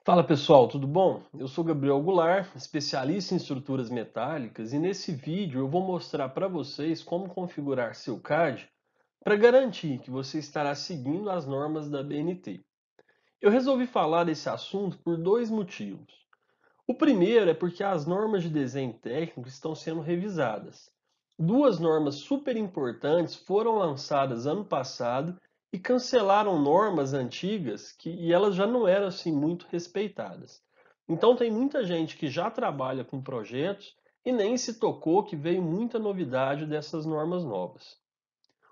Fala pessoal, tudo bom? Eu sou Gabriel Goulart, especialista em estruturas metálicas, e nesse vídeo eu vou mostrar para vocês como configurar seu CAD para garantir que você estará seguindo as normas da BNT. Eu resolvi falar desse assunto por dois motivos. O primeiro é porque as normas de desenho técnico estão sendo revisadas. Duas normas super importantes foram lançadas ano passado e cancelaram normas antigas e elas já não eram assim muito respeitadas. Então tem muita gente que já trabalha com projetos e nem se tocou que veio muita novidade dessas normas novas.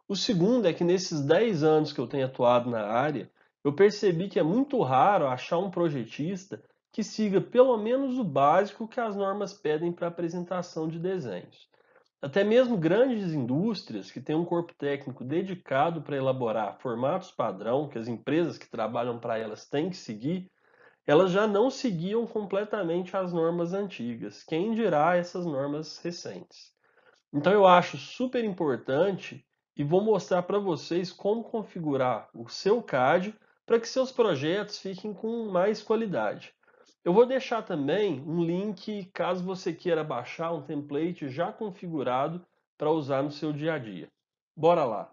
O segundo é que nesses 10 anos que eu tenho atuado na área, eu percebi que é muito raro achar um projetista que siga pelo menos o básico que as normas pedem para apresentação de desenhos. Até mesmo grandes indústrias que têm um corpo técnico dedicado para elaborar formatos padrão que as empresas que trabalham para elas têm que seguir, elas já não seguiam completamente as normas antigas, quem dirá essas normas recentes. Então eu acho super importante e vou mostrar para vocês como configurar o seu CAD para que seus projetos fiquem com mais qualidade. Eu vou deixar também um link caso você queira baixar um template já configurado para usar no seu dia a dia. Bora lá!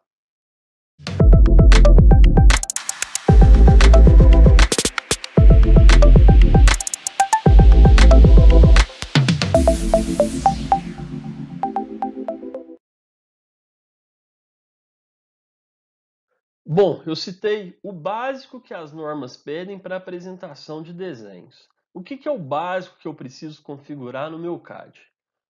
Bom, eu citei o básico que as normas pedem para apresentação de desenhos. O que é o básico que eu preciso configurar no meu CAD?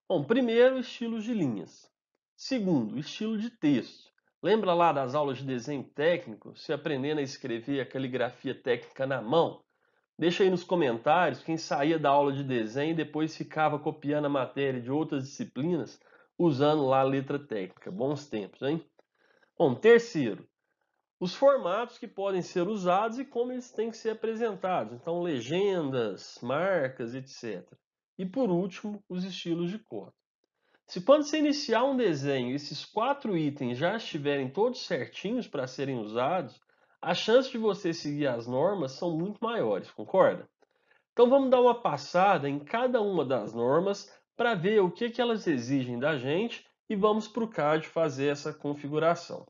Bom, primeiro, estilos de linhas. Segundo, estilo de texto. Lembra lá das aulas de desenho técnico, se aprendendo a escrever a caligrafia técnica na mão? Deixa aí nos comentários quem saía da aula de desenho e depois ficava copiando a matéria de outras disciplinas usando lá a letra técnica. Bons tempos, hein? Bom, terceiro, os formatos que podem ser usados e como eles têm que ser apresentados. Então, legendas, marcas, etc. E por último, os estilos de cor. Se quando você iniciar um desenho, esses 4 itens já estiverem todos certinhos para serem usados, a chance de você seguir as normas são muito maiores, concorda? Então vamos dar uma passada em cada uma das normas para ver o que elas exigem da gente e vamos para o CAD fazer essa configuração.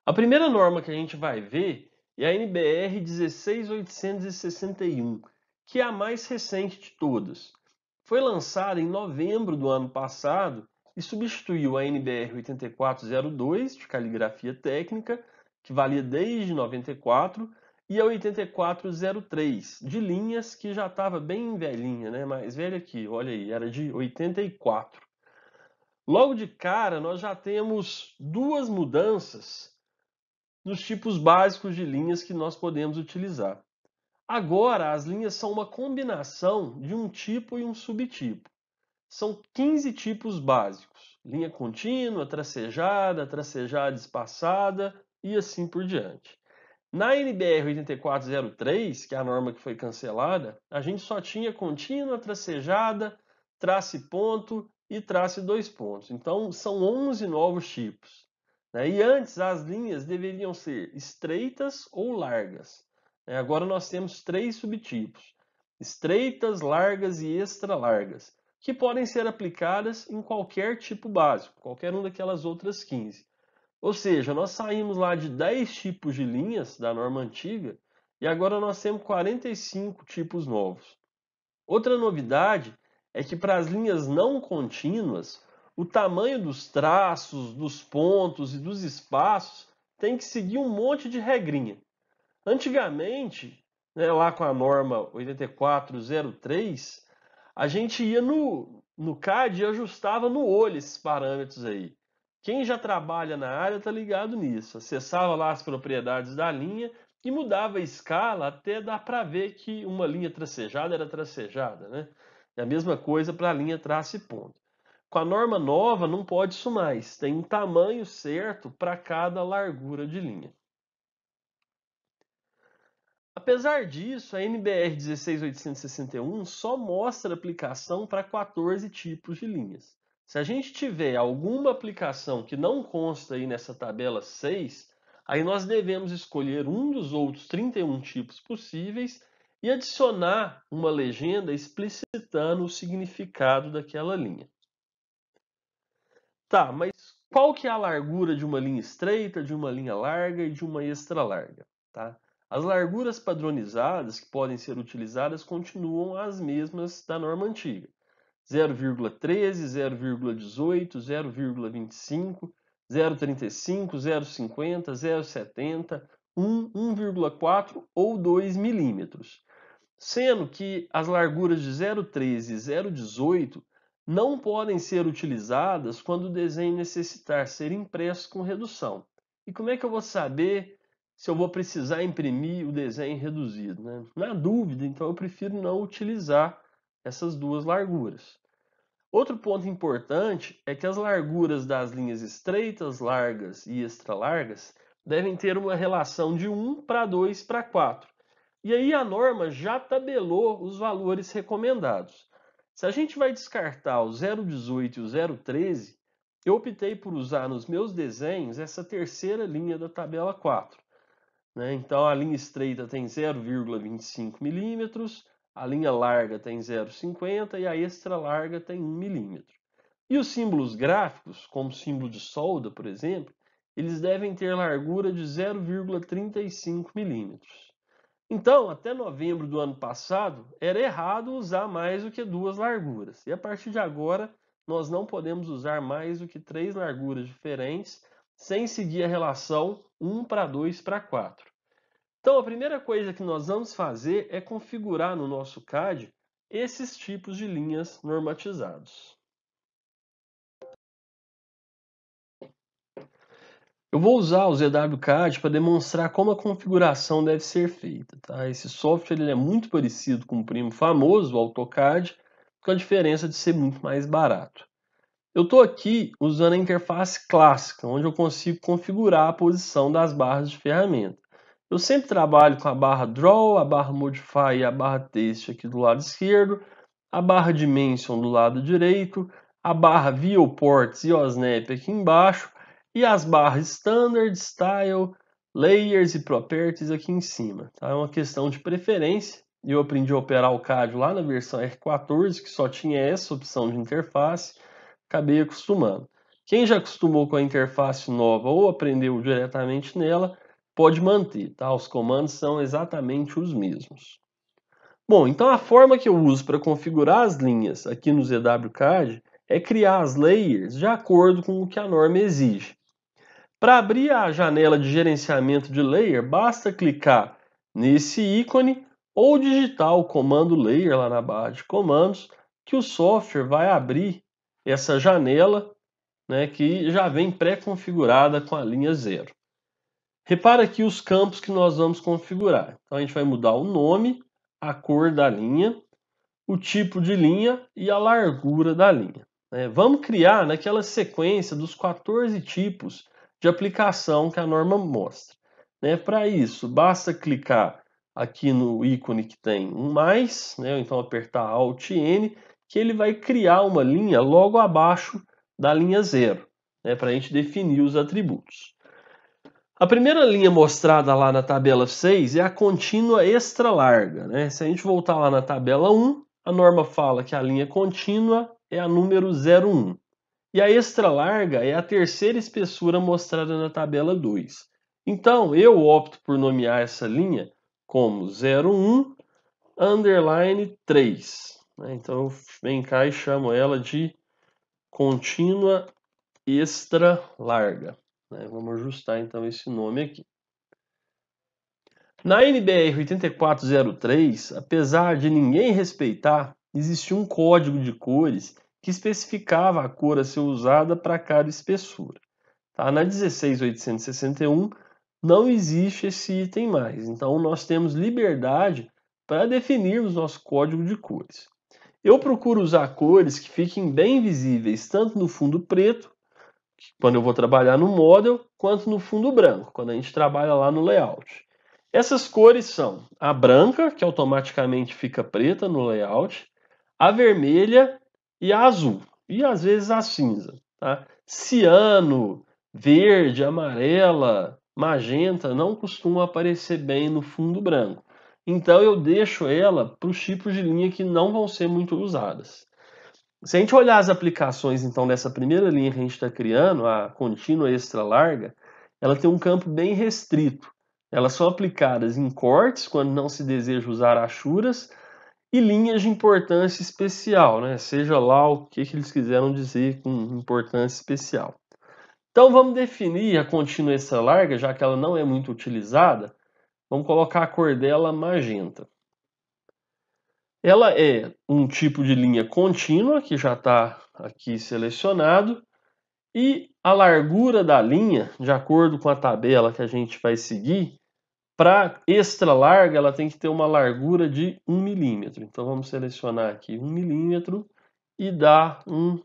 A primeira norma que a gente vai ver é a NBR 16861, que é a mais recente de todas. Foi lançada em novembro do ano passado e substituiu a NBR 8402, de caligrafia técnica, que valia desde 94, e a 8403, de linhas, que já estava bem velhinha, né? Mais velha aqui, olha aí, era de 84. Logo de cara, nós já temos duas mudanças nos tipos básicos de linhas que nós podemos utilizar. Agora, as linhas são uma combinação de um tipo e um subtipo. São 15 tipos básicos: linha contínua, tracejada espaçada e assim por diante. Na NBR 8403, que é a norma que foi cancelada, a gente só tinha contínua, tracejada, trace ponto e trace dois pontos. Então, são 11 novos tipos, né? E antes as linhas deveriam ser estreitas ou largas, né? Agora nós temos 3 subtipos: estreitas, largas e extra largas, que podem ser aplicadas em qualquer tipo básico, qualquer uma daquelas outras 15. Ou seja, nós saímos lá de 10 tipos de linhas da norma antiga e agora nós temos 45 tipos novos. Outra novidade é que para as linhas não contínuas, o tamanho dos traços, dos pontos e dos espaços tem que seguir um monte de regrinha. Antigamente, né, lá com a norma 8403, a gente ia no CAD e ajustava no olho esses parâmetros aí. Quem já trabalha na área está ligado nisso. Acessava lá as propriedades da linha e mudava a escala até dar para ver que uma linha tracejada era tracejada, né? E a mesma coisa para a linha traço e ponto. Com a norma nova não pode isso mais. Tem um tamanho certo para cada largura de linha. Apesar disso, a NBR 16861 só mostra aplicação para 14 tipos de linhas. Se a gente tiver alguma aplicação que não consta aí nessa tabela 6, aí nós devemos escolher um dos outros 31 tipos possíveis e adicionar uma legenda explicitando o significado daquela linha. Tá, mas qual que é a largura de uma linha estreita, de uma linha larga e de uma extra larga? Tá? As larguras padronizadas que podem ser utilizadas continuam as mesmas da norma antiga. 0,13, 0,18, 0,25, 0,35, 0,50, 0,70, 1, 1,4 ou 2 milímetros. Sendo que as larguras de 0,13 e 0,18 não podem ser utilizadas quando o desenho necessitar ser impresso com redução. E como é que eu vou saber se eu vou precisar imprimir o desenho reduzido, né? Na dúvida, então eu prefiro não utilizar essas duas larguras. Outro ponto importante é que as larguras das linhas estreitas, largas e extra-largas devem ter uma relação de 1:2:4. E aí a norma já tabelou os valores recomendados. Se a gente vai descartar o 0,18 e o 0,13, eu optei por usar nos meus desenhos essa terceira linha da tabela 4. Né? Então a linha estreita tem 0,25 milímetros, a linha larga tem 0,50 e a extra larga tem 1 milímetro. E os símbolos gráficos, como o símbolo de solda, por exemplo, eles devem ter largura de 0,35 milímetros. Então, até novembro do ano passado, era errado usar mais do que duas larguras. E a partir de agora, nós não podemos usar mais do que 3 larguras diferentes, sem seguir a relação 1:2:4. Então, a primeira coisa que nós vamos fazer é configurar no nosso CAD esses tipos de linhas normatizados. Eu vou usar o ZWCAD para demonstrar como a configuração deve ser feita. Tá? Esse software ele é muito parecido com o primo famoso, o AutoCAD, com a diferença de ser muito mais barato. Eu estou aqui usando a interface clássica, onde eu consigo configurar a posição das barras de ferramenta. Eu sempre trabalho com a barra Draw, a barra Modify e a barra Text aqui do lado esquerdo, a barra Dimension do lado direito, a barra Viewports e OSNAP aqui embaixo, e as barras Standard, Style, Layers e Properties aqui em cima. Tá? É uma questão de preferência. Eu aprendi a operar o CAD lá na versão R14, que só tinha essa opção de interface. Acabei acostumando. Quem já acostumou com a interface nova ou aprendeu diretamente nela, pode manter. Tá? Os comandos são exatamente os mesmos. Bom, então a forma que eu uso para configurar as linhas aqui no ZWCAD é criar as layers de acordo com o que a norma exige. Para abrir a janela de gerenciamento de layer, basta clicar nesse ícone ou digitar o comando layer lá na barra de comandos, que o software vai abrir essa janela, né, que já vem pré-configurada com a linha 0. Repara aqui os campos que nós vamos configurar. Então a gente vai mudar o nome, a cor da linha, o tipo de linha e a largura da linha. Vamos criar naquela sequência dos 14 tipos de aplicação que a norma mostra. Para isso, basta clicar aqui no ícone que tem um mais, ou então apertar Alt N, que ele vai criar uma linha logo abaixo da linha 0, para a gente definir os atributos. A primeira linha mostrada lá na tabela 6 é a contínua extra larga. Se a gente voltar lá na tabela 1, a norma fala que a linha contínua é a número 0,1. E a extra larga é a terceira espessura mostrada na tabela 2. Então, eu opto por nomear essa linha como 0,1 underline 3. Então, eu venho cá e chamo ela de contínua extra larga. Vamos ajustar então esse nome aqui. Na NBR 8403, apesar de ninguém respeitar, existia um código de cores que especificava a cor a ser usada para cada espessura. Na 16861 não existe esse item mais, então nós temos liberdade para definirmos nosso código de cores. Eu procuro usar cores que fiquem bem visíveis tanto no fundo preto, quando eu vou trabalhar no model, quanto no fundo branco, quando a gente trabalha lá no layout. Essas cores são a branca, que automaticamente fica preta no layout, a vermelha e a azul, e às vezes a cinza. Ciano, verde, amarela, magenta não costuma aparecer bem no fundo branco. Então eu deixo ela para os tipos de linha que não vão ser muito usadas. Se a gente olhar as aplicações então dessa primeira linha que a gente está criando, a contínua extra larga, ela tem um campo bem restrito. Elas são aplicadas em cortes, quando não se deseja usar achuras, e linhas de importância especial, né? Seja lá o que eles quiseram dizer com importância especial. Então vamos definir a contínua extra larga, já que ela não é muito utilizada, vamos colocar a cor dela magenta. Ela é um tipo de linha contínua, que já está aqui selecionado, e a largura da linha, de acordo com a tabela que a gente vai seguir, para extra larga, ela tem que ter uma largura de 1 milímetro. Então, vamos selecionar aqui 1 milímetro e dar um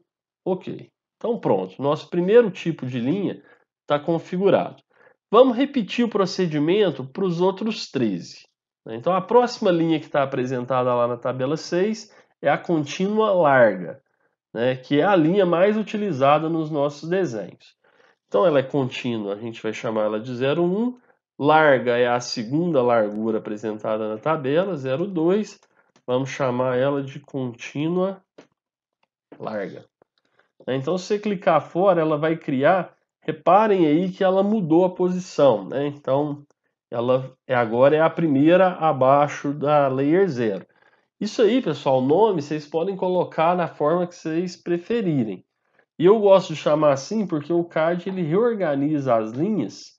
OK. Então, pronto. Nosso primeiro tipo de linha está configurado. Vamos repetir o procedimento para os outros 13. Então, a próxima linha que está apresentada lá na tabela 6 é a contínua larga, né, que é a linha mais utilizada nos nossos desenhos. Então, ela é contínua, a gente vai chamar ela de 0,1. Larga é a segunda largura apresentada na tabela, 0,2. Vamos chamar ela de contínua larga. Então, se você clicar fora, ela vai criar. Reparem aí que ela mudou a posição, né? Então, ela agora é a primeira abaixo da layer 0. Isso aí, pessoal, o nome vocês podem colocar da forma que vocês preferirem. E eu gosto de chamar assim porque o CAD ele reorganiza as linhas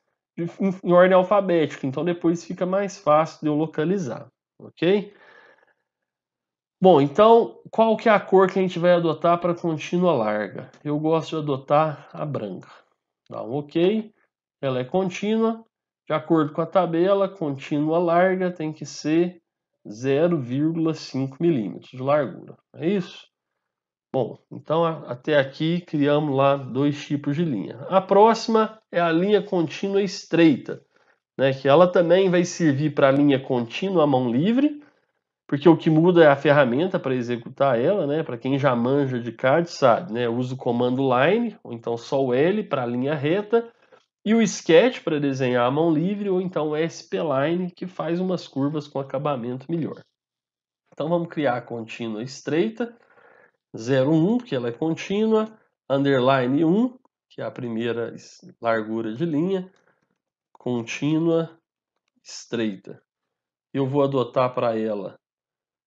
em ordem alfabética, então depois fica mais fácil de eu localizar, ok? Bom, então qual que é a cor que a gente vai adotar para contínua larga? Eu gosto de adotar a branca. Dá um OK, ela é contínua, de acordo com a tabela, contínua larga tem que ser 0,5 milímetros de largura, é isso? Bom, então até aqui criamos lá dois tipos de linha. A próxima é a linha contínua estreita, né, que ela também vai servir para a linha contínua à mão livre, porque o que muda é a ferramenta para executar ela, né? Para quem já manja de CAD sabe, né? Usa o comando line, ou então só o L para a linha reta, e o sketch para desenhar à mão livre, ou então o SP-line, que faz umas curvas com acabamento melhor. Então vamos criar a contínua estreita, 0,1, que ela é contínua, underline 1, que é a primeira largura de linha, contínua estreita. Eu vou adotar para ela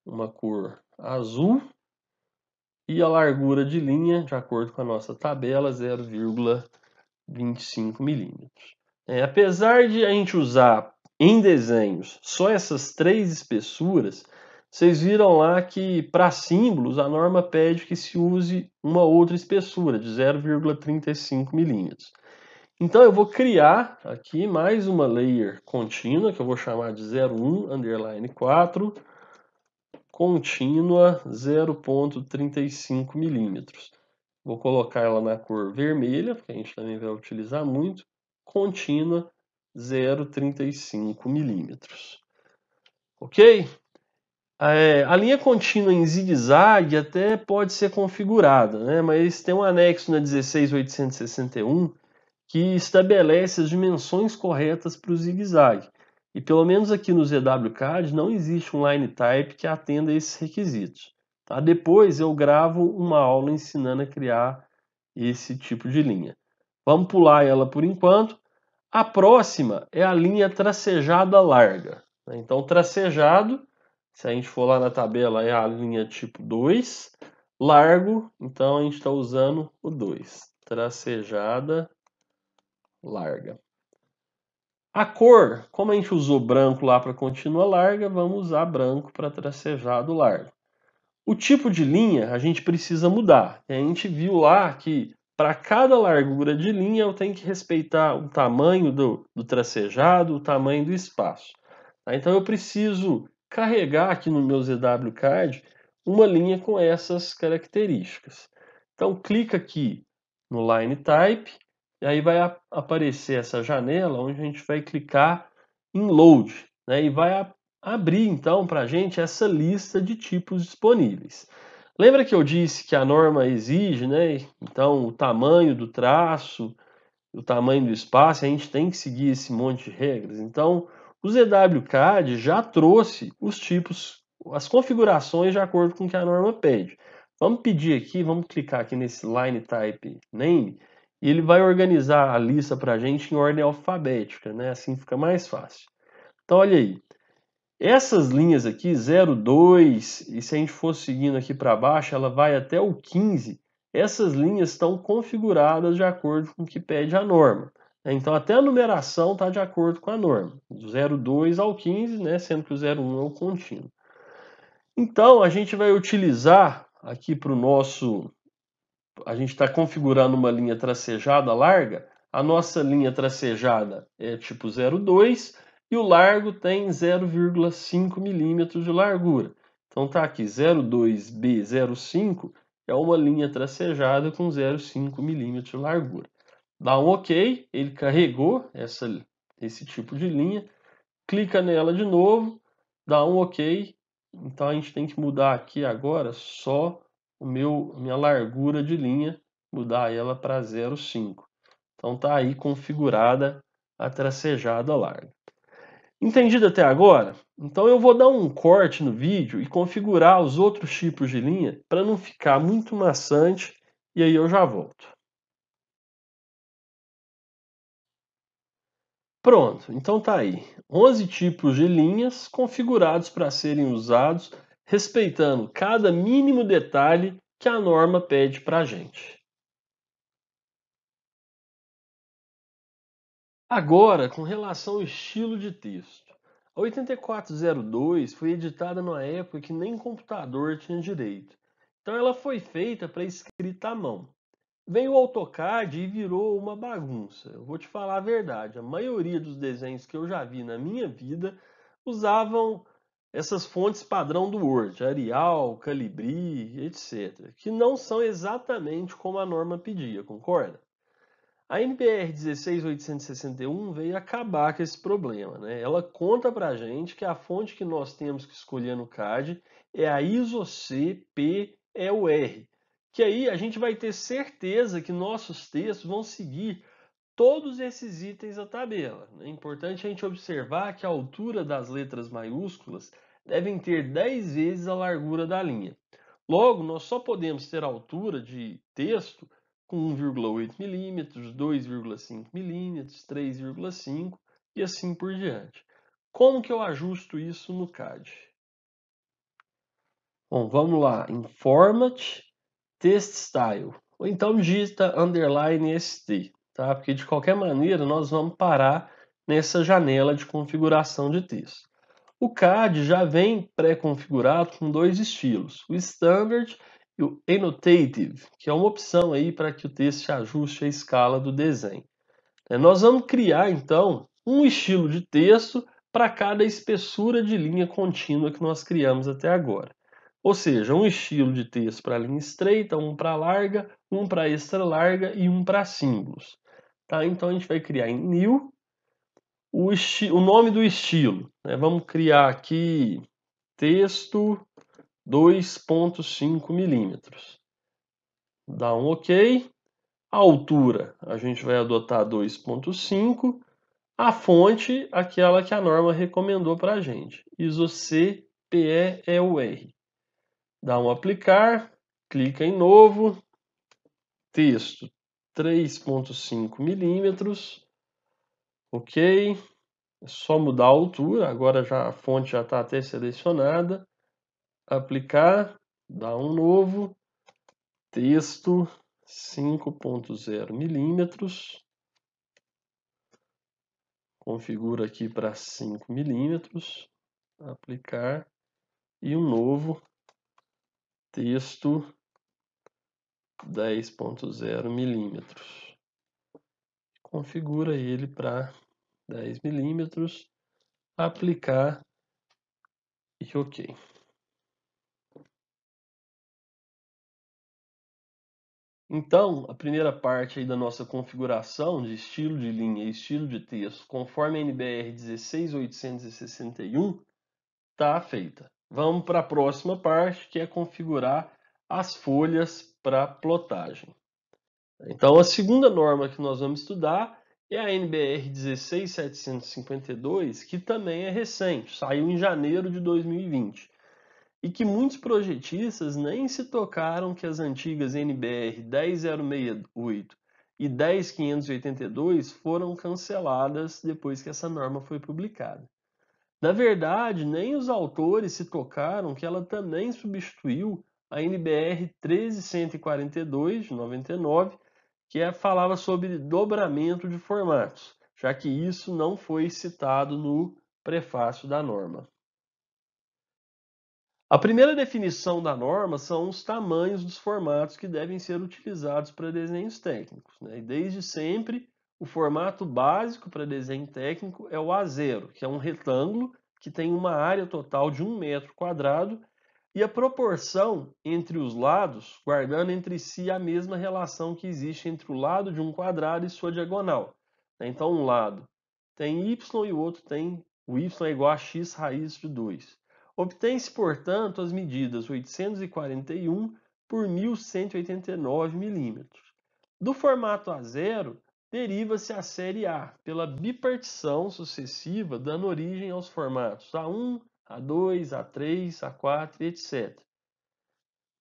uma cor azul e a largura de linha, de acordo com a nossa tabela, 0,25 milímetros. Apesar de a gente usar em desenhos só essas três espessuras, vocês viram lá que para símbolos a norma pede que se use uma outra espessura de 0,35 milímetros. Então eu vou criar aqui mais uma layer contínua, que eu vou chamar de 01 underline 4, contínua 0,35 milímetros. Vou colocar ela na cor vermelha, porque a gente também vai utilizar muito, contínua 0,35 milímetros. Ok? A linha contínua em zigue-zague até pode ser configurada, né? Mas tem um anexo na 16861 que estabelece as dimensões corretas para o zigue-zague. E pelo menos aqui no ZWCAD não existe um line type que atenda a esses requisitos. Tá? Depois eu gravo uma aula ensinando a criar esse tipo de linha. Vamos pular ela por enquanto. A próxima é a linha tracejada larga. Então, tracejado, se a gente for lá na tabela, é a linha tipo 2. Largo, então a gente está usando o 2. Tracejada larga. A cor, como a gente usou branco lá para contínua larga, vamos usar branco para tracejado largo. O tipo de linha a gente precisa mudar. A gente viu lá que para cada largura de linha eu tenho que respeitar o tamanho do tracejado, o tamanho do espaço. Então eu preciso carregar aqui no meu ZWCAD uma linha com essas características. Então clica aqui no Line Type, e aí vai aparecer essa janela onde a gente vai clicar em Load, né, e vai abrir então para a gente essa lista de tipos disponíveis. Lembra que eu disse que a norma exige, né, então o tamanho do traço o tamanho do espaço, a gente tem que seguir esse monte de regras. Então, o ZWCAD já trouxe os tipos, as configurações de acordo com o que a norma pede. Vamos pedir aqui, vamos clicar aqui nesse Line Type Name, e ele vai organizar a lista para a gente em ordem alfabética, né? Assim fica mais fácil. Então, olha aí. Essas linhas aqui, 0, 2, e se a gente for seguindo aqui para baixo, ela vai até o 15. Essas linhas estão configuradas de acordo com o que pede a norma. Então, até a numeração está de acordo com a norma, do 02 ao 15, né, sendo que o 01 é o contínuo. Então, a gente vai utilizar aqui para o nosso... A gente está configurando uma linha tracejada larga. A nossa linha tracejada é tipo 02 e o largo tem 0,5 milímetros de largura. Então tá aqui 02B05 é uma linha tracejada com 0,5 milímetros de largura. Dá um OK, ele carregou esse tipo de linha, clica nela de novo, dá um OK. Então a gente tem que mudar aqui agora só minha largura de linha, mudar ela para 0,5. Então tá aí configurada a tracejada larga. Entendido até agora? Então eu vou dar um corte no vídeo e configurar os outros tipos de linha para não ficar muito maçante, e aí eu já volto. Pronto, então tá aí. 11 tipos de linhas configurados para serem usados, respeitando cada mínimo detalhe que a norma pede para a gente. Agora, com relação ao estilo de texto. A 8402 foi editada numa época que nem computador tinha direito. Então ela foi feita para escrita à mão. Veio o AutoCAD e virou uma bagunça. Eu vou te falar a verdade, a maioria dos desenhos que eu já vi na minha vida usavam essas fontes padrão do Word, Arial, Calibri, etc., que não são exatamente como a norma pedia, concorda? A NBR 16861 veio acabar com esse problema, né? Ela conta pra gente que a fonte que nós temos que escolher no CAD é a ISO-C PEUR, que aí a gente vai ter certeza que nossos textos vão seguir todos esses itens da tabela. É importante a gente observar que a altura das letras maiúsculas devem ter 10 vezes a largura da linha. Logo, nós só podemos ter altura de texto com 1,8 milímetros, 2,5 milímetros, 3,5 e assim por diante. Como que eu ajusto isso no CAD? Bom, vamos lá, em Format, Text Style, ou então digita underline ST, tá? Porque de qualquer maneira nós vamos parar nessa janela de configuração de texto. O CAD já vem pré-configurado com dois estilos, o Standard e o Annotative, que é uma opção aí para que o texto se ajuste à escala do desenho. Nós vamos criar então um estilo de texto para cada espessura de linha contínua que nós criamos até agora. Ou seja, um estilo de texto para linha estreita, um para larga, um para extra larga e um para símbolos. Tá? Então a gente vai criar em New o nome do estilo. Né? Vamos criar aqui texto 2,5 milímetros. Dá um OK. A altura a gente vai adotar 2,5. A fonte, aquela que a norma recomendou para a gente, ISO-C PEUR. Dá um aplicar, clica em novo, texto 3,5 milímetros, ok, é só mudar a altura, agora já a fonte já está até selecionada, aplicar, dá um novo, texto 5,0 milímetros, configura aqui para 5 milímetros, aplicar, e um novo texto 10,0 milímetros. Configura ele para 10 milímetros, aplicar e OK. Então, a primeira parte aí da nossa configuração de estilo de linha e estilo de texto, conforme a NBR 16861, está feita. Vamos para a próxima parte, que é configurar as folhas para plotagem. Então, a segunda norma que nós vamos estudar é a NBR 16752, que também é recente, saiu em janeiro de 2020, e que muitos projetistas nem se tocaram que as antigas NBR 10068 e 10582 foram canceladas depois que essa norma foi publicada. Na verdade, nem os autores se tocaram que ela também substituiu a NBR 13142 de 99, falava sobre dobramento de formatos, já que isso não foi citado no prefácio da norma. A primeira definição da norma são os tamanhos dos formatos que devem ser utilizados para desenhos técnicos, né? E desde sempre, o formato básico para desenho técnico é o A0, que é um retângulo que tem uma área total de 1 metro quadrado e a proporção entre os lados, guardando entre si a mesma relação que existe entre o lado de um quadrado e sua diagonal. Então, um lado tem y e o outro tem o y é igual a x raiz de 2. Obtém-se, portanto, as medidas 841 por 1189 milímetros. Do formato A0, deriva-se a série A, pela bipartição sucessiva, dando origem aos formatos A1, A2, A3, A4, etc.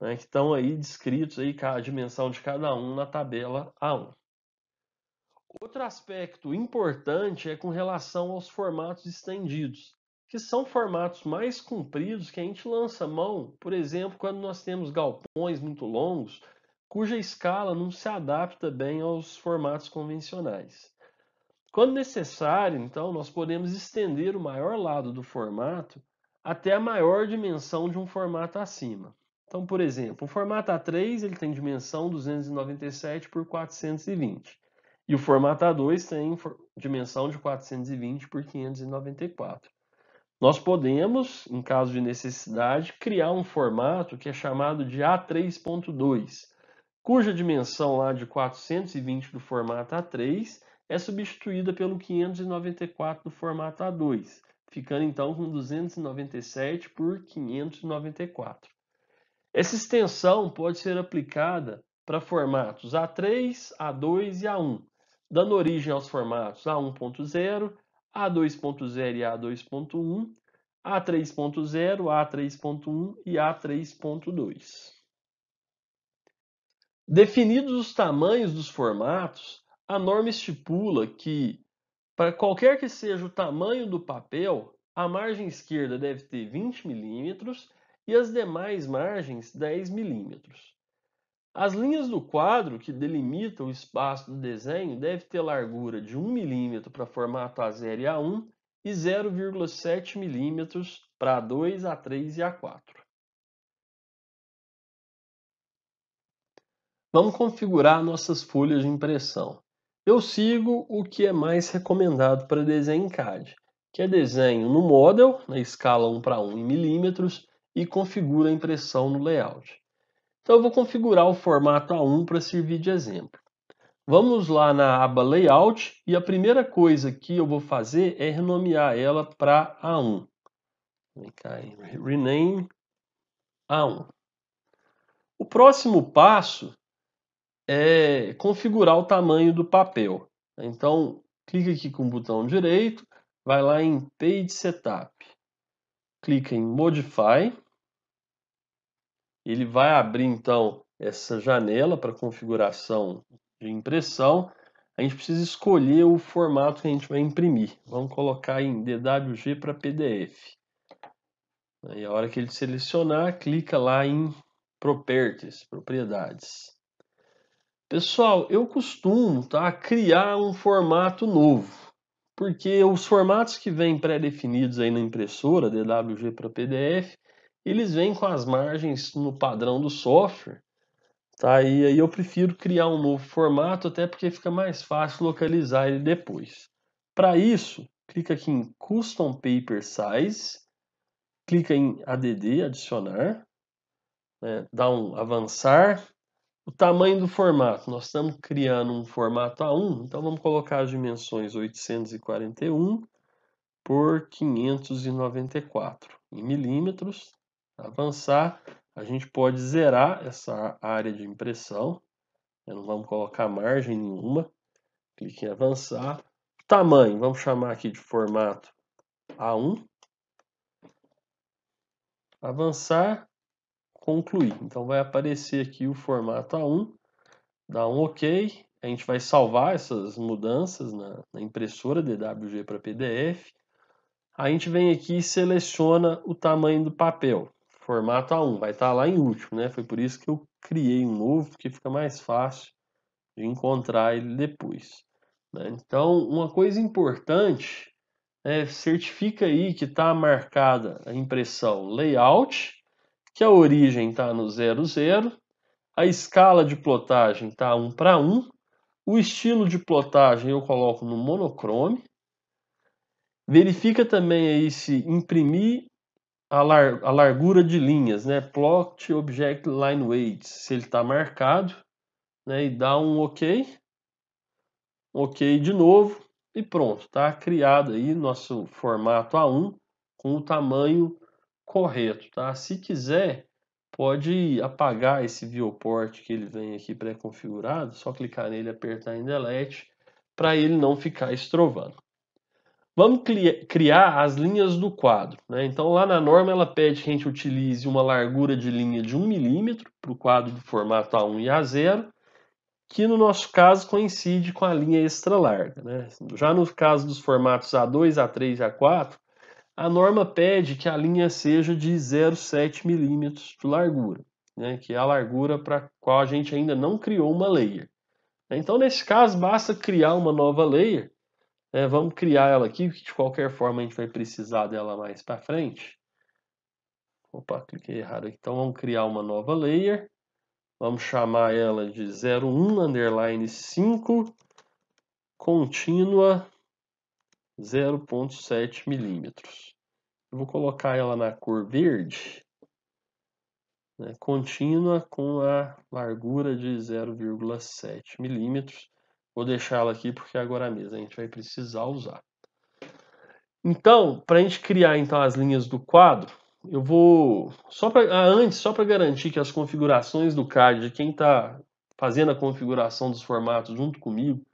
Né, que estão aí descritos aí a dimensão de cada um na tabela A1. Outro aspecto importante é com relação aos formatos estendidos, que são formatos mais compridos que a gente lança mão, por exemplo, quando nós temos galpões muito longos, cuja escala não se adapta bem aos formatos convencionais. Quando necessário, então, nós podemos estender o maior lado do formato até a maior dimensão de um formato acima. Então, por exemplo, o formato A3 ele tem dimensão 297 por 420. E o formato A2 tem dimensão de 420 por 594. Nós podemos, em caso de necessidade, criar um formato que é chamado de A3.2, cuja dimensão lá de 420 do formato A3 é substituída pelo 594 do formato A2, ficando então com 297 por 594. Essa extensão pode ser aplicada para formatos A3, A2 e A1, dando origem aos formatos A1.0, A2.0 e A2.1, A3.0, A3.1 e A3.2. Definidos os tamanhos dos formatos, a norma estipula que, para qualquer que seja o tamanho do papel, a margem esquerda deve ter 20 milímetros e as demais margens 10 milímetros. As linhas do quadro que delimitam o espaço do desenho devem ter largura de 1 milímetro para formato A0 e A1 e 0,7 milímetros para A2, A3 e A4. Vamos configurar nossas folhas de impressão. Eu sigo o que é mais recomendado para desenho em CAD, que é desenho no Model, na escala 1:1 em milímetros, e configuro a impressão no Layout. Então eu vou configurar o formato A1 para servir de exemplo. Vamos lá na aba Layout e a primeira coisa que eu vou fazer é renomear ela para A1. Vem cá, rename A1. O próximo passo é configurar o tamanho do papel. Então, clica aqui com o botão direito, vai lá em Page Setup, clica em Modify, ele vai abrir então essa janela para configuração de impressão. A gente precisa escolher o formato que a gente vai imprimir. Vamos colocar em DWG para PDF. Aí, a hora que ele selecionar, clica lá em Properties, Propriedades. Pessoal, eu costumo criar um formato novo, porque os formatos que vêm pré-definidos aí na impressora, DWG para PDF, eles vêm com as margens no padrão do software, tá? E aí eu prefiro criar um novo formato, até porque fica mais fácil localizar ele depois. Para isso, clica aqui em Custom Paper Size, clica em ADD, adicionar, né? Dá um avançar. O tamanho do formato, nós estamos criando um formato A1, então vamos colocar as dimensões 841 por 594 em milímetros. Avançar, a gente pode zerar essa área de impressão, Não vamos colocar margem nenhuma. Clique em avançar. Tamanho, vamos chamar aqui de formato A1. Avançar, concluir. Então vai aparecer aqui o formato A1. Dá um OK. A gente vai salvar essas mudanças na impressora DWG para PDF. A gente vem aqui e seleciona o tamanho do papel. Formato A1, vai estar lá em último, né? Foi por isso que eu criei um novo, porque fica mais fácil de encontrar ele depois. Então, uma coisa importante é certifica aí que está marcada a impressão layout, que a origem está no 00, a escala de plotagem está 1:1, o estilo de plotagem eu coloco no monochrome. Verifica também aí se imprimir a largura de linhas, né? Plot Object Line Weights, se ele está marcado, né? E dá um OK. OK de novo e pronto, tá criado aí nosso formato A1 com o tamanho correto, tá? Se quiser, pode apagar esse viewport que ele vem aqui pré-configurado, só clicar nele e apertar em Delete para ele não ficar estrovando. Vamos criar as linhas do quadro, né? Então lá na norma ela pede que a gente utilize uma largura de linha de 1 milímetro para o quadro do formato A1 e A0, que no nosso caso coincide com a linha extra larga, né? Já no caso dos formatos A2, A3 e A4, a norma pede que a linha seja de 0,7 milímetros de largura, né? Que é a largura para a qual a gente ainda não criou uma layer. Então nesse caso basta criar uma nova layer. Vamos criar ela aqui, porque de qualquer forma a gente vai precisar dela mais para frente. Opa, cliquei errado aqui. Então vamos criar uma nova layer. Vamos chamar ela de 01_5 contínua 0,7 milímetros. Eu vou colocar ela na cor verde, né, contínua com a largura de 0,7 milímetros. Vou deixar ela aqui porque agora mesmo a gente vai precisar usar. Então, para a gente criar então as linhas do quadro, eu vou só para garantir que as configurações do CAD de quem está fazendo a configuração dos formatos junto comigo,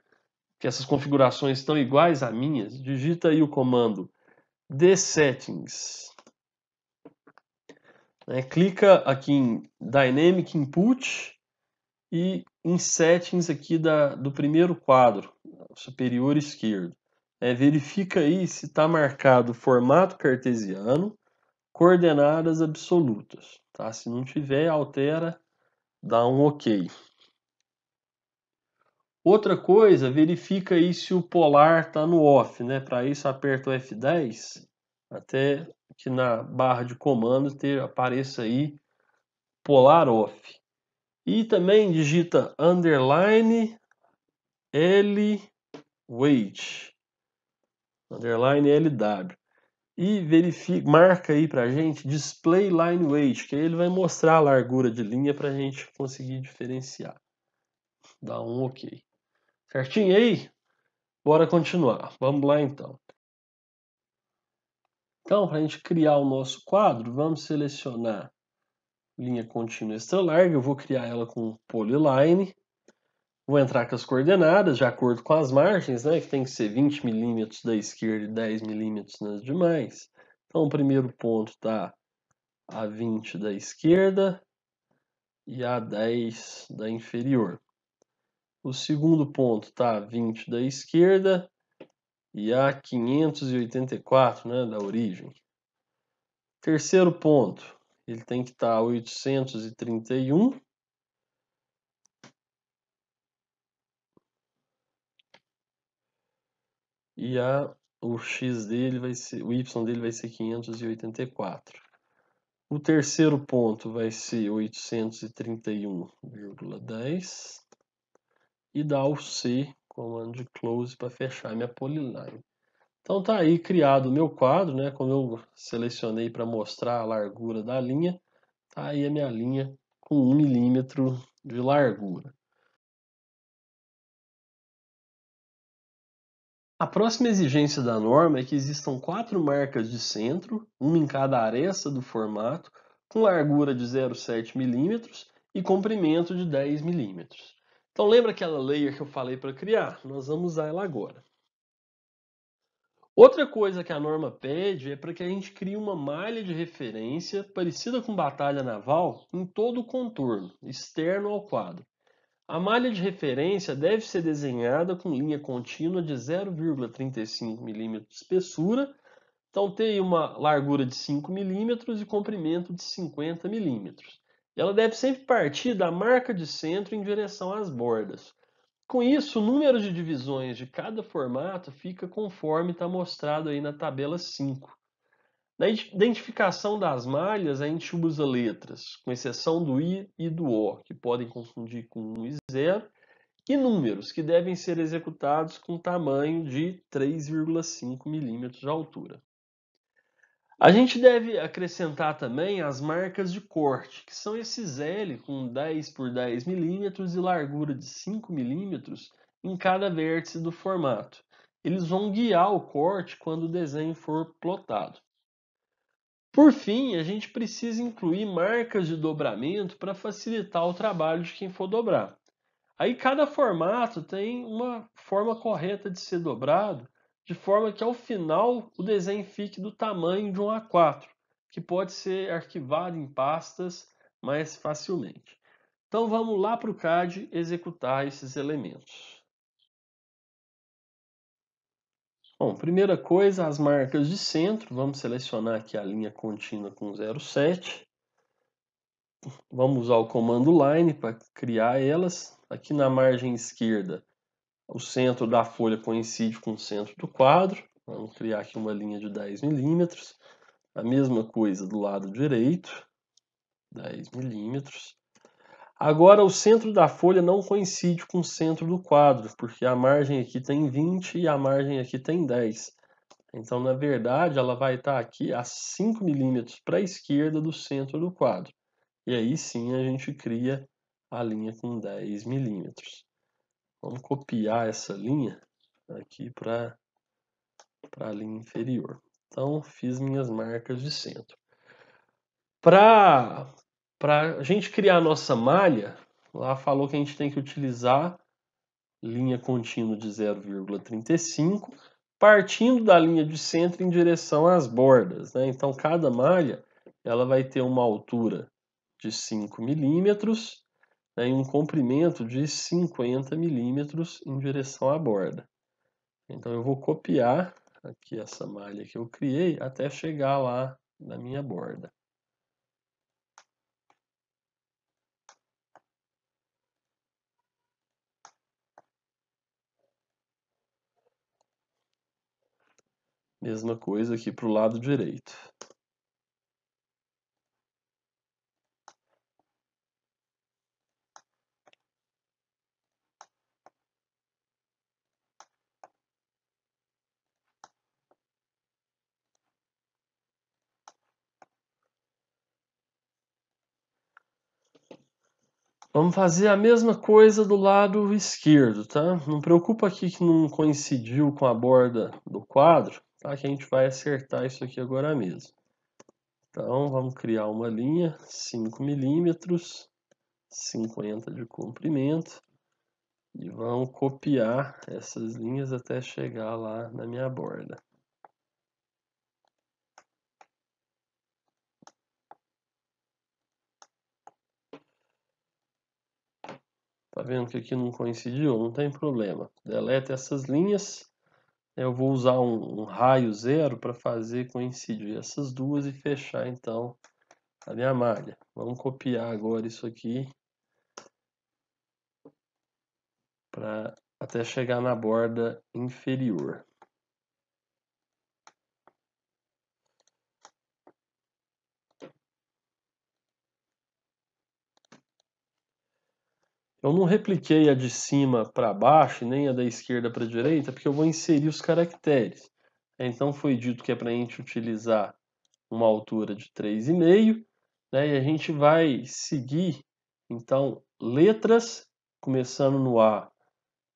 que essas configurações estão iguais a minhas, digita aí o comando dsettings. Clica aqui em Dynamic Input e em Settings aqui do primeiro quadro, superior esquerdo. Verifica aí se está marcado formato cartesiano, coordenadas absolutas. Tá? Se não tiver, altera, dá um OK. Outra coisa, verifica aí se o polar está no off. Para isso, aperta o F10 até que na barra de comandos apareça aí polar off. E também digita underline L weight, underline LW. E marca aí pra gente display line weight, que aí ele vai mostrar a largura de linha pra gente conseguir diferenciar. Dá um OK. Certinho aí? Bora continuar. Vamos lá então. Então, para a gente criar o nosso quadro, vamos selecionar linha contínua extra larga. Eu vou criar ela com polyline. Vou entrar com as coordenadas de acordo com as margens, né, que tem que ser 20 milímetros da esquerda e 10 milímetros nas demais. Então, o primeiro ponto está a 20 da esquerda e a 10 da inferior. O segundo ponto está a 20 da esquerda e a 584, né, da origem. Terceiro ponto, ele tem que estar a 831. E o x dele vai ser, o y dele vai ser 584. O terceiro ponto vai ser 831,10 e dá o C, comando de close para fechar minha polyline. Então tá aí criado o meu quadro, né? Como eu selecionei para mostrar a largura da linha, tá aí a minha linha com 1 milímetro de largura. A próxima exigência da norma é que existam 4 marcas de centro, uma em cada aresta do formato, com largura de 0,7 milímetros e comprimento de 10 milímetros. Então lembra aquela layer que eu falei para criar? Nós vamos usar ela agora. Outra coisa que a norma pede é para que a gente crie uma malha de referência parecida com batalha naval em todo o contorno, externo ao quadro. A malha de referência deve ser desenhada com linha contínua de 0,35 mm de espessura, então tem uma largura de 5 mm e comprimento de 50 mm. Ela deve sempre partir da marca de centro em direção às bordas. Com isso, o número de divisões de cada formato fica conforme está mostrado aí na tabela 5. Na identificação das malhas, a gente usa letras, com exceção do I e do O, que podem confundir com 1 e 0, e números, que devem ser executados com tamanho de 3,5 mm de altura. A gente deve acrescentar também as marcas de corte, que são esses L com 10 por 10 mm e largura de 5 mm em cada vértice do formato. Eles vão guiar o corte quando o desenho for plotado. Por fim, a gente precisa incluir marcas de dobramento para facilitar o trabalho de quem for dobrar. Aí cada formato tem uma forma correta de ser dobrado, de forma que ao final o desenho fique do tamanho de um A4, que pode ser arquivado em pastas mais facilmente. Então vamos lá para o CAD executar esses elementos. Bom, primeira coisa, as marcas de centro. Vamos selecionar aqui a linha contínua com 0,7. Vamos usar o comando line para criar elas. Aqui na margem esquerda, o centro da folha coincide com o centro do quadro. Vamos criar aqui uma linha de 10 milímetros. A mesma coisa do lado direito, 10 milímetros. Agora o centro da folha não coincide com o centro do quadro, porque a margem aqui tem 20 e a margem aqui tem 10. Então, na verdade, ela vai estar aqui a 5 milímetros para a esquerda do centro do quadro. E aí sim a gente cria a linha com 10 milímetros. Vamos copiar essa linha aqui para a linha inferior. Então, fiz minhas marcas de centro. Para a gente criar a nossa malha, lá falou que a gente tem que utilizar linha contínua de 0,35, partindo da linha de centro em direção às bordas, né? Então, cada malha ela vai ter uma altura de 5 milímetros, né, e um comprimento de 50 milímetros em direção à borda. Então, eu vou copiar aqui essa malha que eu criei até chegar lá na minha borda. Mesma coisa aqui para o lado direito. Vamos fazer a mesma coisa do lado esquerdo, tá? Não preocupa aqui que não coincidiu com a borda do quadro, tá? Que a gente vai acertar isso aqui agora mesmo. Então, vamos criar uma linha, 5 milímetros, 50 de comprimento, e vamos copiar essas linhas até chegar lá na minha borda. Tá vendo que aqui não coincidiu? Não tem problema. Deleta essas linhas. Eu vou usar um raio zero para fazer coincidir essas duas e fechar então a minha malha. Vamos copiar agora isso aqui para até chegar na borda inferior. Eu não repliquei a de cima para baixo, nem a da esquerda para a direita, porque eu vou inserir os caracteres. Então foi dito que é para a gente utilizar uma altura de 3,5, né? E a gente vai seguir, então, letras, começando no A,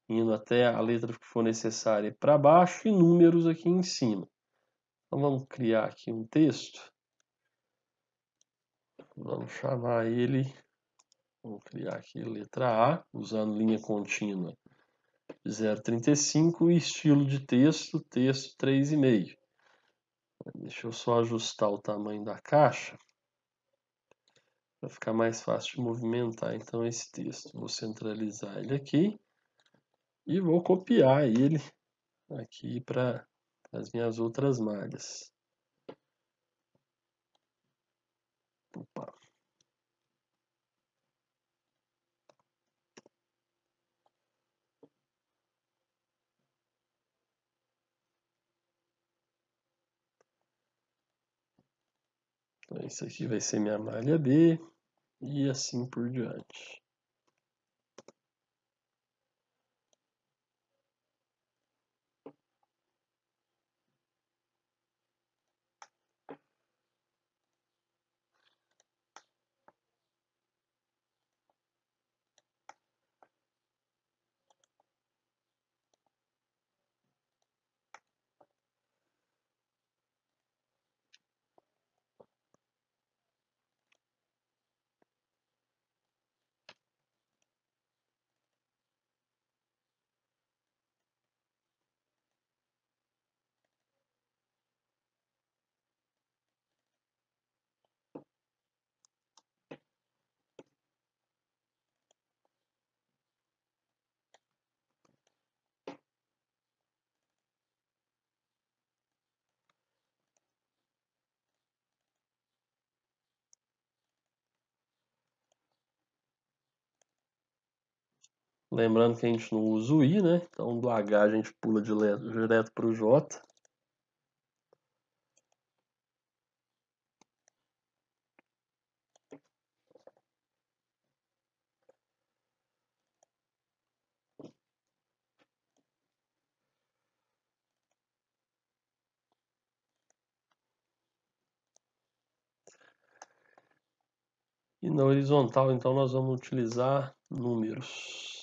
indo até a letra que for necessária para baixo, e números aqui em cima. Então vamos criar aqui um texto. Vamos chamar ele Vamos criar aqui letra A, usando linha contínua de 0,35 e estilo de texto 3,5. Deixa eu só ajustar o tamanho da caixa para ficar mais fácil de movimentar então esse texto. Vou centralizar ele aqui e vou copiar ele aqui para as minhas outras malhas. Opa. Então, isso aqui vai ser minha malha B e assim por diante. Lembrando que a gente não usa o I, né? Então do H a gente pula direto para o J. E na horizontal, então, nós vamos utilizar números.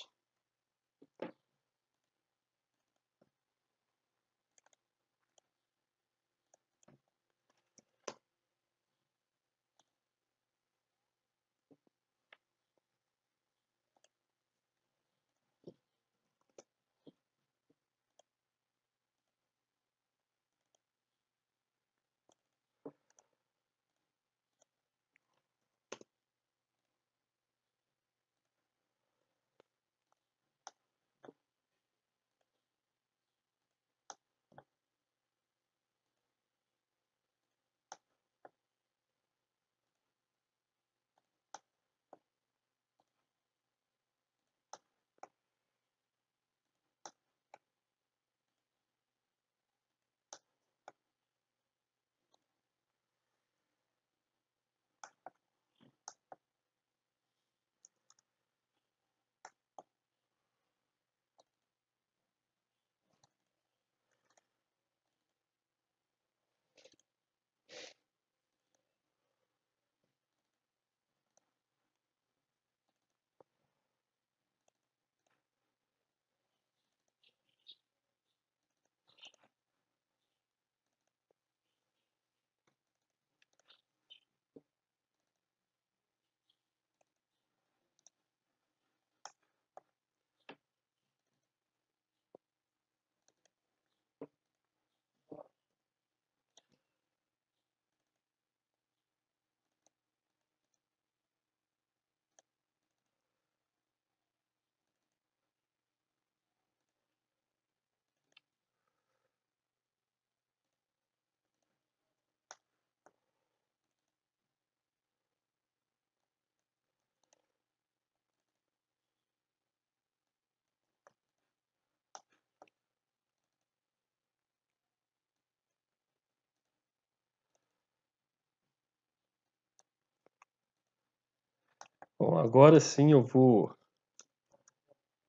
Bom, agora sim eu vou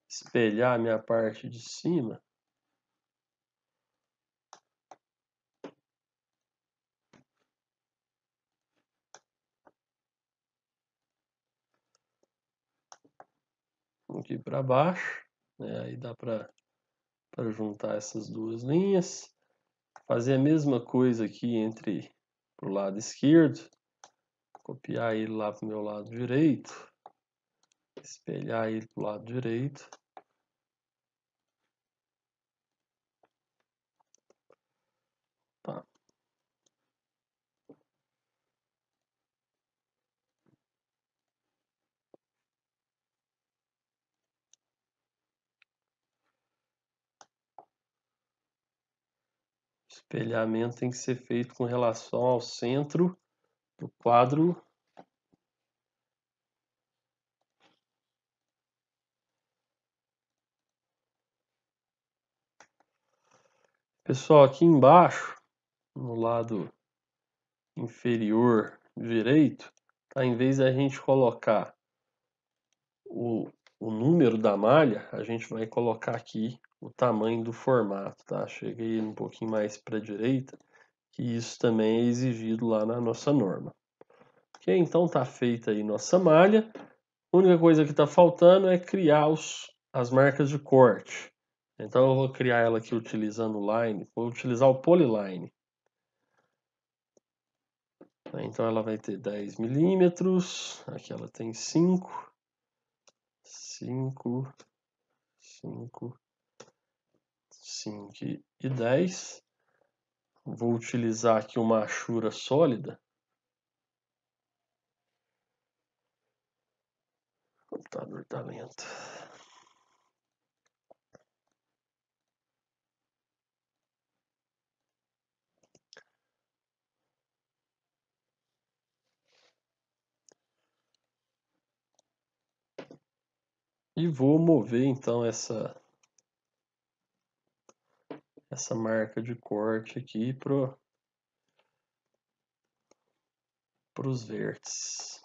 espelhar a minha parte de cima. Aqui para baixo, né? Aí dá para juntar essas duas linhas. Fazer a mesma coisa aqui entre o lado esquerdo. Copiar ele lá para o meu lado direito. espelhar ele para o lado direito. Tá. O espelhamento tem que ser feito com relação ao centro do quadro. Pessoal, aqui embaixo, no lado inferior direito, tá? Em vez de a gente colocar o número da malha, a gente vai colocar aqui o tamanho do formato, tá? Cheguei um pouquinho mais para a direita, que isso também é exigido lá na nossa norma. Ok, então tá feita aí nossa malha. A única coisa que está faltando é criar as marcas de corte. Então eu vou criar ela aqui utilizando o line, vou utilizar o polyline. Então ela vai ter 10 milímetros, aqui ela tem 5, 5, 5, 5 e 10. Vou utilizar aqui uma achura sólida. O computador tá lento. E vou mover então essa marca de corte aqui para os vértices.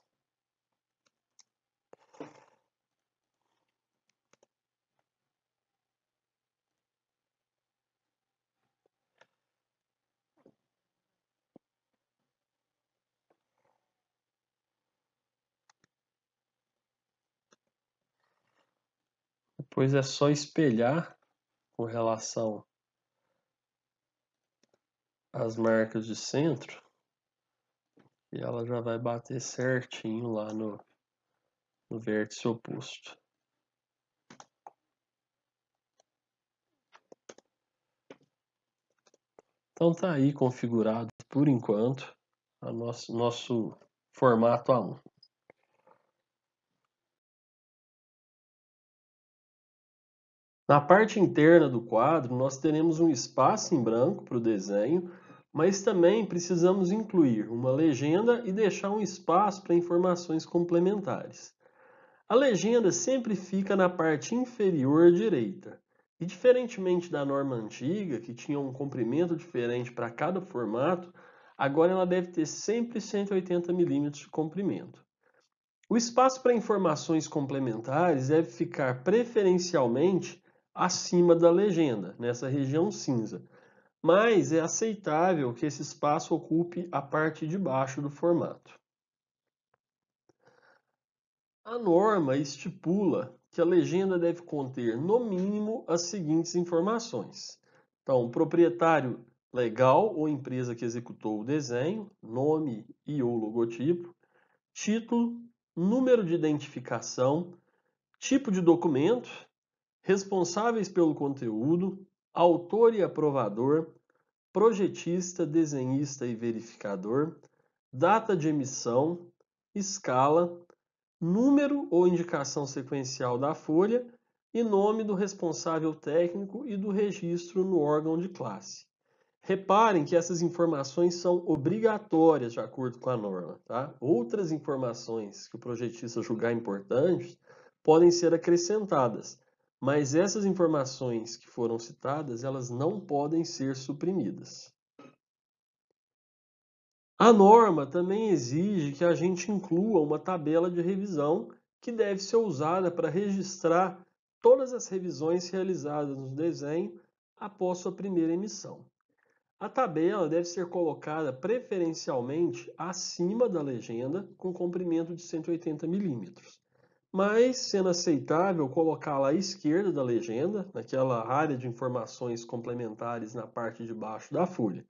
Depois é só espelhar com relação às marcas de centro e ela já vai bater certinho lá no vértice oposto. Então tá aí configurado por enquanto o nosso formato A1. Na parte interna do quadro, nós teremos um espaço em branco para o desenho, mas também precisamos incluir uma legenda e deixar um espaço para informações complementares. A legenda sempre fica na parte inferior direita. E diferentemente da norma antiga, que tinha um comprimento diferente para cada formato, agora ela deve ter sempre 180 milímetros de comprimento. O espaço para informações complementares deve ficar preferencialmente acima da legenda, nessa região cinza, mas é aceitável que esse espaço ocupe a parte de baixo do formato. A norma estipula que a legenda deve conter, no mínimo, as seguintes informações. Então, proprietário legal ou empresa que executou o desenho, nome e ou logotipo, título, número de identificação, tipo de documento, responsáveis pelo conteúdo, autor e aprovador, projetista, desenhista e verificador, data de emissão, escala, número ou indicação sequencial da folha e nome do responsável técnico e do registro no órgão de classe. Reparem que essas informações são obrigatórias de acordo com a norma, tá? Outras informações que o projetista julgar importantes podem ser acrescentadas, mas essas informações que foram citadas, elas não podem ser suprimidas. A norma também exige que a gente inclua uma tabela de revisão que deve ser usada para registrar todas as revisões realizadas no desenho após sua primeira emissão. A tabela deve ser colocada preferencialmente acima da legenda com comprimento de 180 milímetros, mas sendo aceitável colocá-la à esquerda da legenda, naquela área de informações complementares na parte de baixo da folha.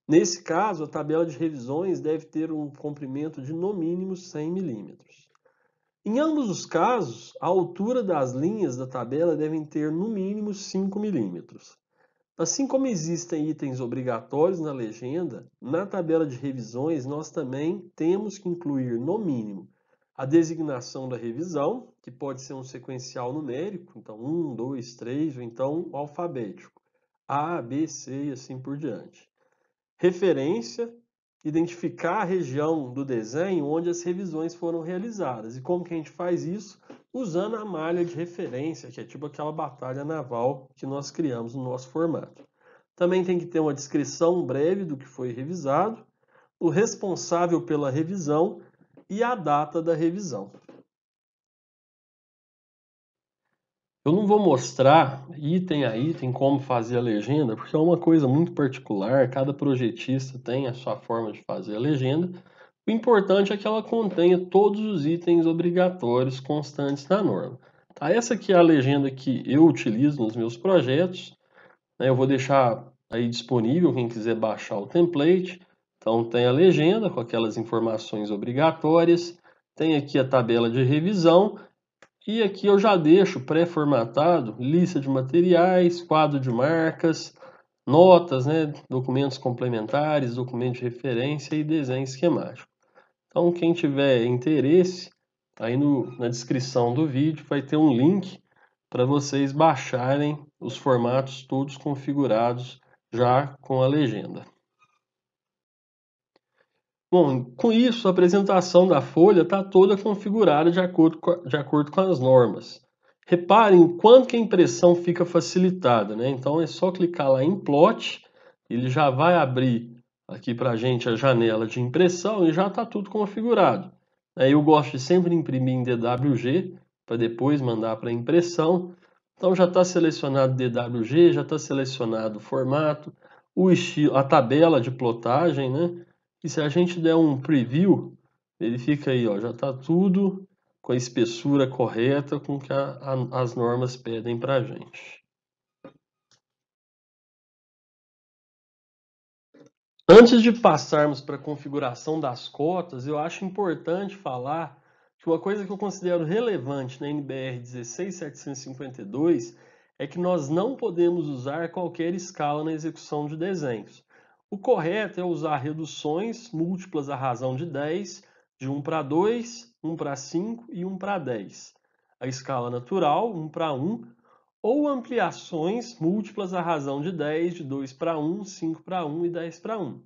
Nesse caso, a tabela de revisões deve ter um comprimento de no mínimo 100 milímetros. Em ambos os casos, a altura das linhas da tabela devem ter no mínimo 5 milímetros. Assim como existem itens obrigatórios na legenda, na tabela de revisões nós também temos que incluir, no mínimo, a designação da revisão, que pode ser um sequencial numérico, então 1, 2, 3, ou então alfabético, A, B, C e assim por diante. Referência, identificar a região do desenho onde as revisões foram realizadas. E como que a gente faz isso? Usando a malha de referência, que é tipo aquela batalha naval que nós criamos no nosso formato. Também tem que ter uma descrição breve do que foi revisado, o responsável pela revisão e a data da revisão. Eu não vou mostrar item a item como fazer a legenda, porque é uma coisa muito particular, cada projetista tem a sua forma de fazer a legenda. O importante é que ela contenha todos os itens obrigatórios constantes da norma. Tá? Essa aqui é a legenda que eu utilizo nos meus projetos. Eu vou deixar aí disponível quem quiser baixar o template. Então tem a legenda com aquelas informações obrigatórias, tem aqui a tabela de revisão e aqui eu já deixo pré-formatado lista de materiais, quadro de marcas, notas, documentos complementares, documento de referência e desenho esquemático. Então quem tiver interesse, aí na descrição do vídeo vai ter um link para vocês baixarem os formatos todos configurados já com a legenda. Bom, com isso a apresentação da folha está toda configurada de acordo com as normas. Reparem o quanto que a impressão fica facilitada, né? Então é só clicar lá em Plot, ele já vai abrir aqui para a gente a janela de impressão e já está tudo configurado. Eu gosto de sempre imprimir em DWG para depois mandar para impressão. Então já está selecionado DWG, já está selecionado o formato, o estilo, a tabela de plotagem, né? E se a gente der um preview, ele fica aí, ó, já está tudo com a espessura correta com que as normas pedem para a gente. Antes de passarmos para a configuração das cotas, eu acho importante falar que uma coisa que eu considero relevante na NBR 16752 é que nós não podemos usar qualquer escala na execução de desenhos. O correto é usar reduções múltiplas à razão de 10, de 1 para 2, 1 para 5 e 1 para 10. A escala natural, 1 para 1, ou ampliações múltiplas à razão de 10, de 2 para 1, 5 para 1 e 10 para 1.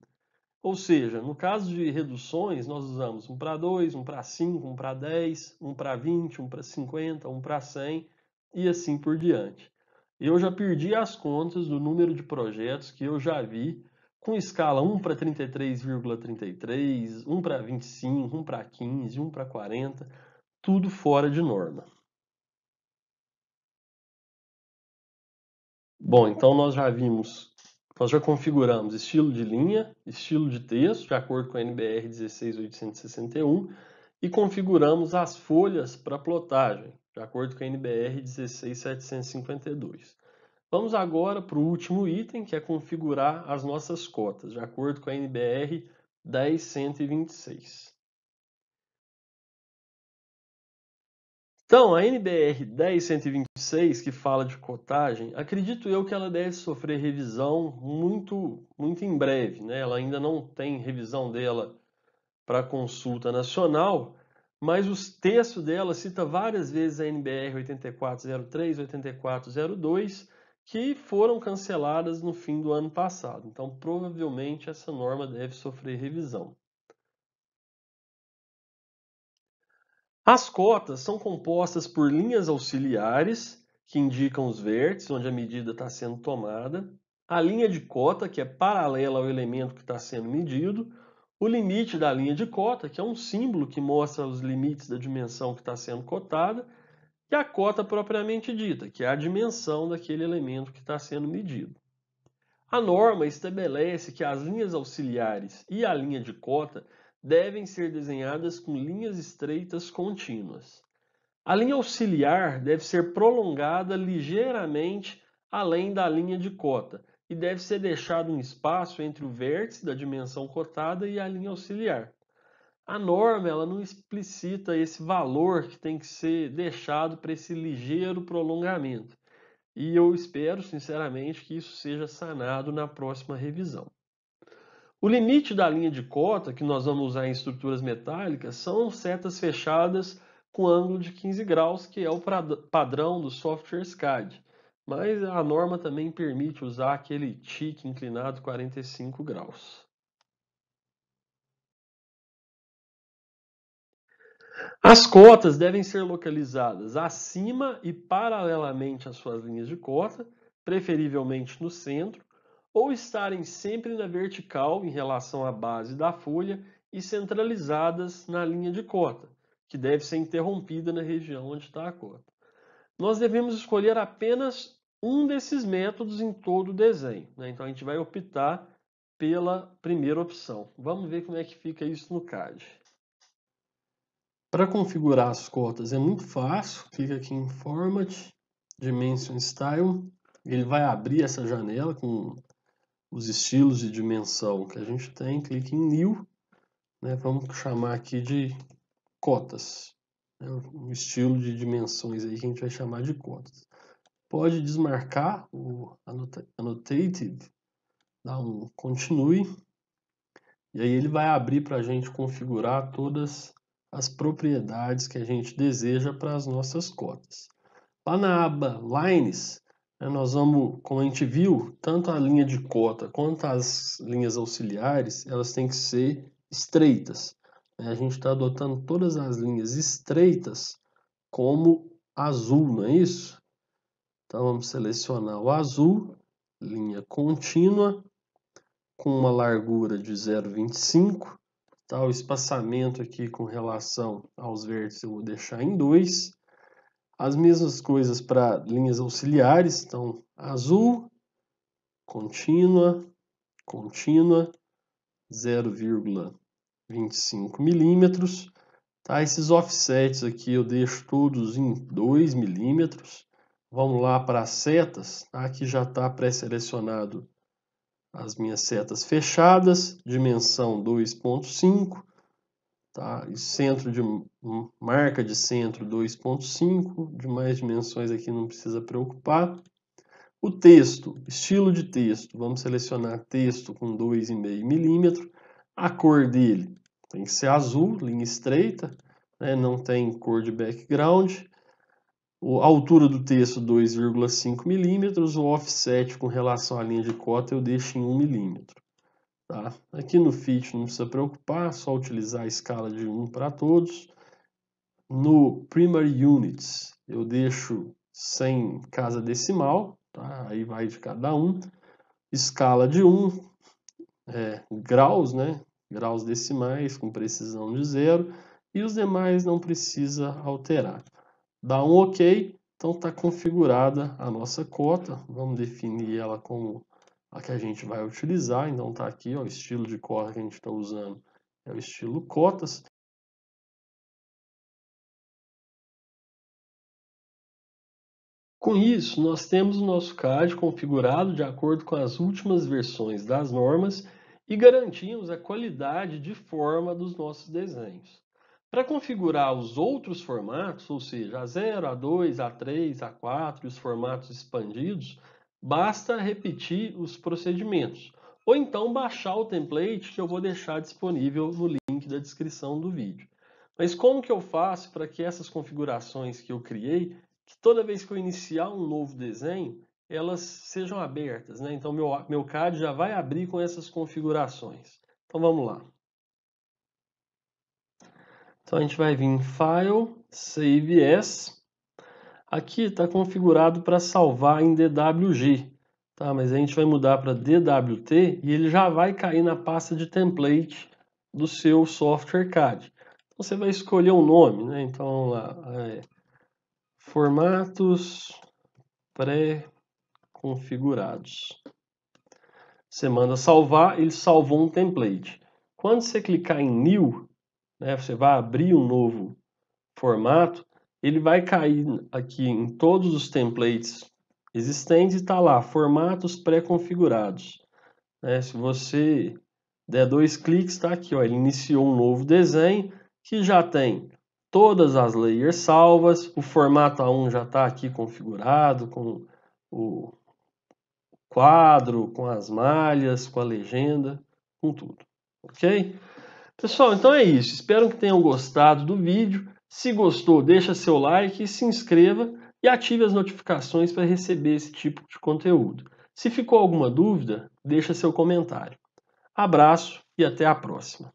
Ou seja, no caso de reduções, nós usamos 1 para 2, 1 para 5, 1 para 10, 1 para 20, 1 para 50, 1 para 100 e assim por diante. Eu já perdi as contas do número de projetos que eu já vi com escala 1 para 33,33, 1 para 25, 1 para 15, 1 para 40, tudo fora de norma. Bom, então nós já configuramos estilo de linha, estilo de texto, de acordo com a NBR 16861, e configuramos as folhas para plotagem, de acordo com a NBR 16752. Vamos agora para o último item, que é configurar as nossas cotas, de acordo com a NBR 10126. Então, a NBR 10126, que fala de cotagem, acredito eu que ela deve sofrer revisão muito em breve, né? Ela ainda não tem revisão dela para consulta nacional, mas o texto dela cita várias vezes a NBR 8403, 8402, que foram canceladas no fim do ano passado. Então, provavelmente essa norma deve sofrer revisão. As cotas são compostas por linhas auxiliares, que indicam os vértices onde a medida está sendo tomada, a linha de cota, que é paralela ao elemento que está sendo medido, o limite da linha de cota, que é um símbolo que mostra os limites da dimensão que está sendo cotada, e a cota propriamente dita, que é a dimensão daquele elemento que está sendo medido. A norma estabelece que as linhas auxiliares e a linha de cota devem ser desenhadas com linhas estreitas contínuas. A linha auxiliar deve ser prolongada ligeiramente além da linha de cota e deve ser deixado um espaço entre o vértice da dimensão cotada e a linha auxiliar. A norma ela não explicita esse valor que tem que ser deixado para esse ligeiro prolongamento. E eu espero, sinceramente, que isso seja sanado na próxima revisão. O limite da linha de cota que nós vamos usar em estruturas metálicas são setas fechadas com ângulo de 15 graus, que é o padrão do software SCAD. Mas a norma também permite usar aquele tique inclinado 45 graus. As cotas devem ser localizadas acima e paralelamente às suas linhas de cota, preferivelmente no centro, ou estarem sempre na vertical em relação à base da folha e centralizadas na linha de cota, que deve ser interrompida na região onde está a cota. Nós devemos escolher apenas um desses métodos em todo o desenho, né? Então a gente vai optar pela primeira opção. Vamos ver como é que fica isso no CAD. Para configurar as cotas é muito fácil, clica aqui em Format, Dimension Style, ele vai abrir essa janela com os estilos de dimensão que a gente tem, clique em New, né, vamos chamar aqui de cotas, né, um estilo de dimensões aí que a gente vai chamar de cotas. Pode desmarcar o Annotated, dá um Continue, e aí ele vai abrir para a gente configurar todas as propriedades que a gente deseja para as nossas cotas. Lá na aba Lines, nós vamos, como a gente viu, tanto a linha de cota quanto as linhas auxiliares, elas têm que ser estreitas. A gente está adotando todas as linhas estreitas como azul, não é isso? Então vamos selecionar o azul, linha contínua, com uma largura de 0,25. Tá, o espaçamento aqui com relação aos vértices eu vou deixar em 2. As mesmas coisas para linhas auxiliares, então azul, contínua, contínua, 0,25 milímetros. Tá, esses offsets aqui eu deixo todos em 2 milímetros. Vamos lá para as setas, tá? Aqui já está pré-selecionado as minhas setas fechadas, dimensão 2,5. Tá? E centro de marca de centro 2,5, demais dimensões aqui não precisa preocupar. O texto, estilo de texto, vamos selecionar texto com 2,5 milímetros. A cor dele tem que ser azul, linha estreita, né? Não tem cor de background. A altura do texto 2,5 milímetros, o offset com relação à linha de cota eu deixo em 1 milímetro. Tá? Aqui no Fit não precisa preocupar, só utilizar a escala de 1 para todos. No Primary Units eu deixo sem casa decimal, tá? Aí vai de cada um. Escala de 1, graus, né? Graus decimais com precisão de 0. E os demais não precisa alterar. Dá um OK, então está configurada a nossa cota. Vamos definir ela como a que a gente vai utilizar. Então está aqui, ó, o estilo de cota que a gente está usando é o estilo cotas. Com isso, nós temos o nosso CAD configurado de acordo com as últimas versões das normas e garantimos a qualidade de forma dos nossos desenhos. Para configurar os outros formatos, ou seja, A0, A2, A3, A4 e os formatos expandidos, basta repetir os procedimentos, ou então baixar o template que eu vou deixar disponível no link da descrição do vídeo. Mas como que eu faço para que essas configurações que eu criei, que toda vez que eu iniciar um novo desenho, elas sejam abertas, né? Então meu CAD já vai abrir com essas configurações. Então vamos lá. Então a gente vai vir em File, Save As. Aqui está configurado para salvar em DWG, tá? Mas a gente vai mudar para DWT e ele já vai cair na pasta de template do seu software CAD. Então você vai escolher um nome, né? Então lá, formatos pré-configurados. Você manda salvar, ele salvou um template. Quando você clicar em New, né, você vai abrir um novo formato, ele vai cair aqui em todos os templates existentes e está lá, formatos pré-configurados. Se você Der 2 cliques, está aqui, ó, ele iniciou um novo desenho que já tem todas as layers salvas, o formato A1 já está aqui configurado com o quadro, com as malhas, com a legenda, com tudo, ok? Pessoal, então é isso. Espero que tenham gostado do vídeo. Se gostou, deixa seu like e se inscreva e ative as notificações para receber esse tipo de conteúdo. Se ficou alguma dúvida, deixa seu comentário. Abraço e até a próxima.